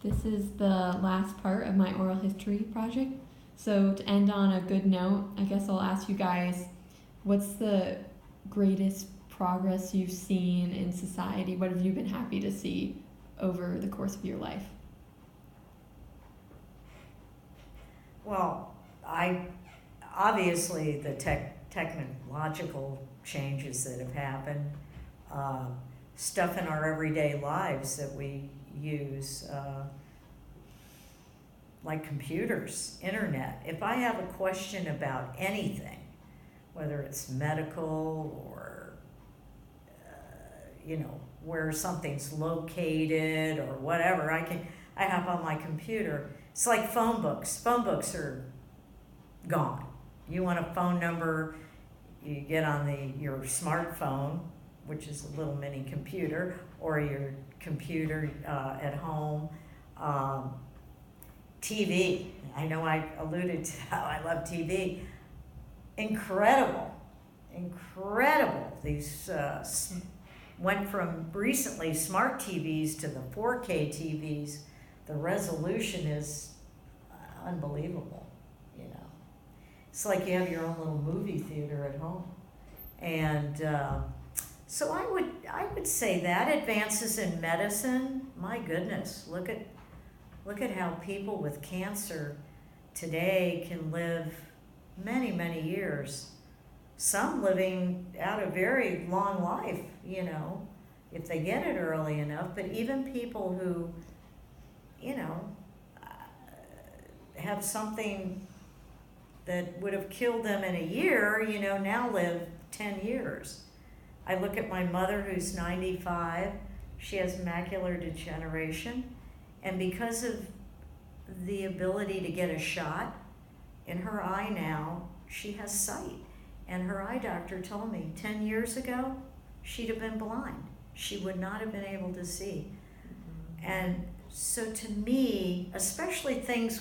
This is the last part of my oral history project. So, to end on a good note, I guess I'll ask you guys, what's the greatest progress you've seen in society? What have you been happy to see over the course of your life? Well, I obviously the technological changes that have happened, uh, stuff in our everyday lives that we use, like computers, internet. If I have a question about anything, whether it's medical or where something's located or whatever, I have on my computer. It's like phone books. Phone books are gone. You want a phone number, you get on your smartphone, which is a little mini computer, or your computer at home. TV. I know I alluded to how I love TV. Incredible. These went from recently smart TVs to the 4K TVs. The resolution is unbelievable, It's like you have your own little movie theater at home. And so I would say that advances in medicine, my goodness, look at how people with cancer today can live many, many years. Some living out a very long life, if they get it early enough. But even people who, have something that would have killed them in a year, now live 10 years. I look at my mother who's 95. She has macular degeneration. And because of the ability to get a shot in her eye now, she has sight. And her eye doctor told me 10 years ago, she'd have been blind. She would not have been able to see. Mm-hmm. And so to me, especially things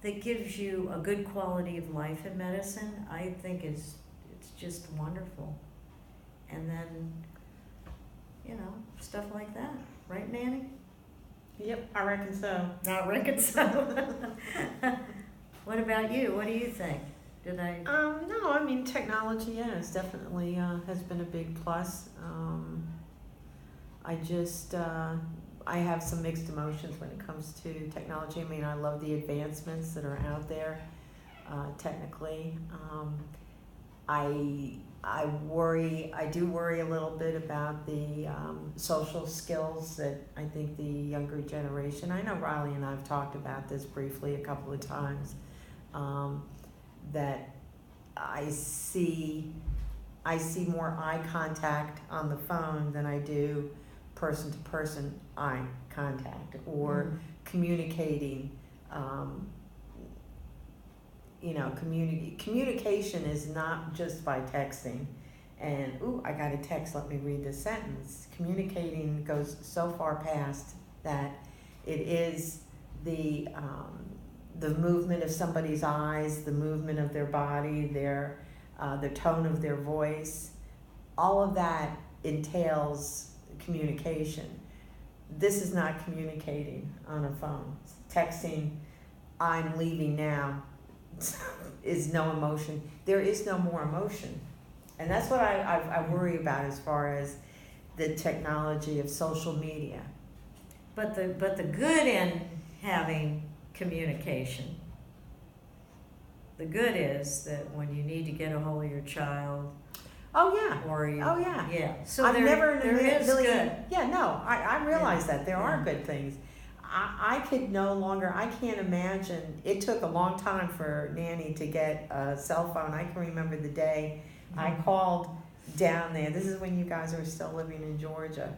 that gives you a good quality of life in medicine, I think it's just wonderful. And then, stuff like that. Right, Nanny? Yep, I reckon so. I reckon so. What about you? What do you think? Did I? No, I mean technology. Yeah, it's definitely has been a big plus. I have some mixed emotions when it comes to technology. I mean, I love the advancements that are out there, technically. I do worry a little bit about the social skills that I think the younger generation, I know Riley and I have talked about this briefly a couple of times, that I see more eye contact on the phone than I do person to person eye contact, or communicating. Communication is not just by texting and, I got a text, let me read this sentence. Communicating goes so far past that. It is the movement of somebody's eyes, the movement of their body, the tone of their voice. All of that entails communication. This is not communicating on a phone. Texting, I'm leaving now, is no emotion. There is no more emotion. And that's what I worry about as far as the technology of social media. But the good in having communication, the good is that when you need to get a hold of your child, or you, so I'm never there is good. Yeah, no, I realize that there are good things. I can't imagine. It took a long time for Nanny to get a cell phone. I can remember the day I called down there. This is when you guys were still living in Georgia.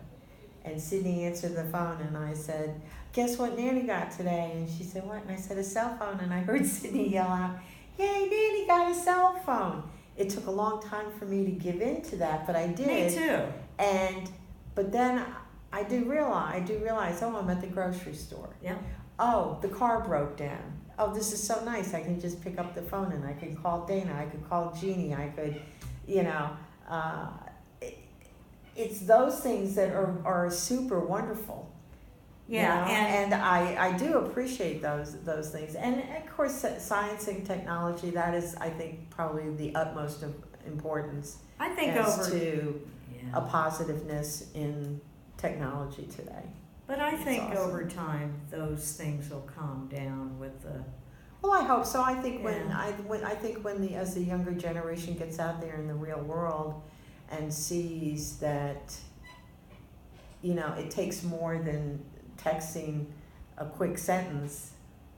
And Sydney answered the phone, and I said, guess what Nanny got today? And she said, what? And I said, a cell phone. And I heard Sydney yell out, yay, Nanny got a cell phone. It took a long time for me to give in to that, but I did. Me too. But then I do realize, I'm at the grocery store. Yeah. Oh, the car broke down. Oh, this is so nice. I can just pick up the phone and I can call Dana. I could call Jeannie. I could, it's those things that are super wonderful. Yeah, and I do appreciate those things. And of course, science and technology, that is, I think, probably the utmost of importance I think as over, to yeah. a positiveness in technology today. But I It's think awesome. over time, those things will calm down with the, Well, I hope so. I think Yeah. I think when as the younger generation gets out there in the real world and sees that, it takes more than texting a quick sentence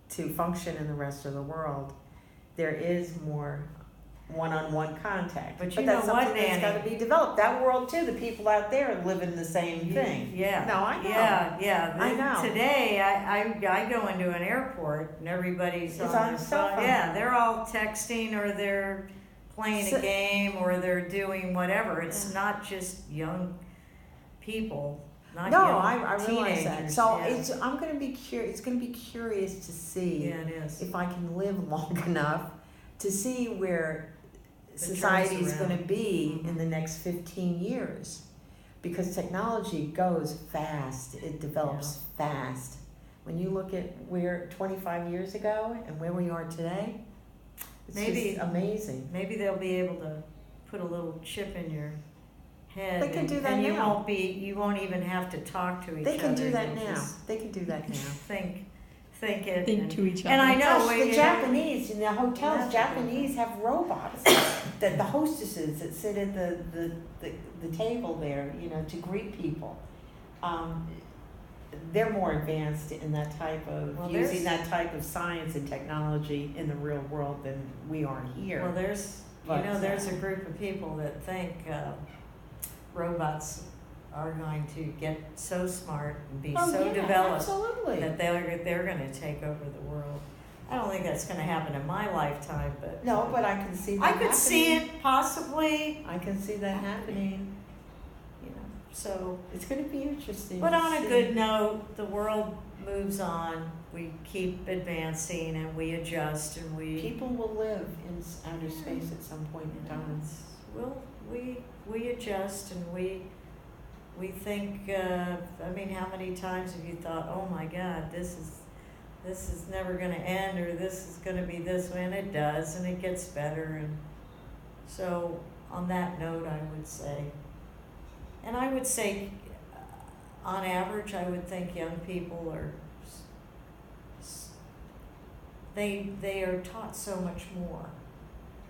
to function in the rest of the world, there is more one-on-one contact. But you that's know what, something that's got Nanny? to be developed. That world too. The people out there are living the same thing. Yeah. No, I know. Yeah. I know. Today, I go into an airport and everybody's It's on on their cell phone. phone. Yeah, they're all texting or they're playing So- a game or they're doing whatever. It's Yeah. not just young people, not No, young I realize that. teenagers. So yeah. it's going to be curious to see Yeah, it is. if I can live long enough to see where It society turns is going to around. be in the next 15 years. Because technology goes fast, it develops fast. When you look at where 25 years ago and where we are today, it's Maybe- just amazing. Maybe they'll be able to put a little chip in your head. They can do that and now. you won't even have to talk to each other. They can do that You'll now. just They can do that now. think it. Think and, to each other. and I know Gosh, we- the you know, Japanese in the That's hotels, a Japanese have robots that the hostesses that sit at the table there, to greet people. They're more advanced in that type of Well, using there's- that type of science and technology in the real world than we are here. Well, there's But, there's a group of people that think robots are going to get so smart and be Oh, so yeah, developed absolutely. that they're going to take over the world. I don't think that's going to happen in my lifetime, but No, but I can see that I could see happening. it possibly. I can see that happening. So, It's going to be interesting. but to on a see. good note, the world moves on. We keep advancing and we adjust and we. People will live in outer space at some point in time. Well, we adjust and we think. I mean, how many times have you thought, "Oh my God, this is never going to end," or "This is going to be this way," and it does, and it gets better. And so, on that note, I would say, and I would say, on average, I would think young people are. They are taught so much more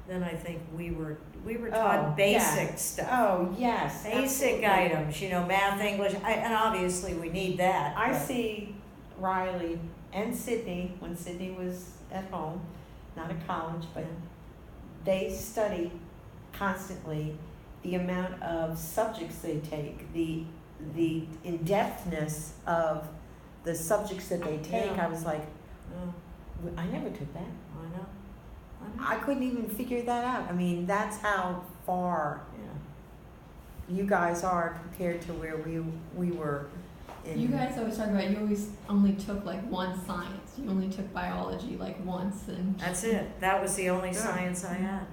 than I think we were. We were taught Oh, basic yeah. stuff. Oh, yes. Basic absolutely. items, math, English, and obviously we need that. I but- see Riley and Sydney, when Sydney was at home, not at college, but they study constantly the amount of subjects they take, the in-depthness of the subjects that they take. Yeah. I was like, Oh, I never took that. I know. I couldn't even figure that out. I mean, that's how far Yeah. you guys are compared to where we were. You guys always talk about you always only took like one science. You only took biology like once, and That's it. That was the only Yeah. science I had.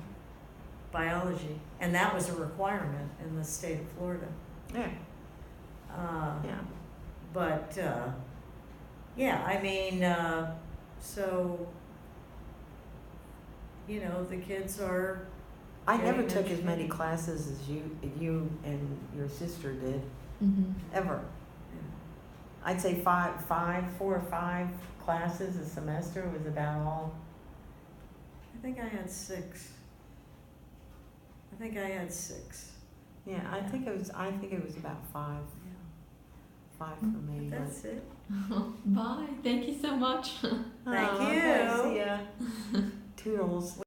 Biology. And that was a requirement in the state of Florida. Yeah, yeah. But, yeah, I mean, so, the kids are, I Very never took as educated. many classes as you and your sister did, mm-hmm. ever. I'd say 4 or 5 classes a semester was about all. I think I had 6. Yeah, I think it was about 5 Yeah. for me. But that's it. Bye. Thank you so much. Thank Oh, you. okay, see ya. Toodles.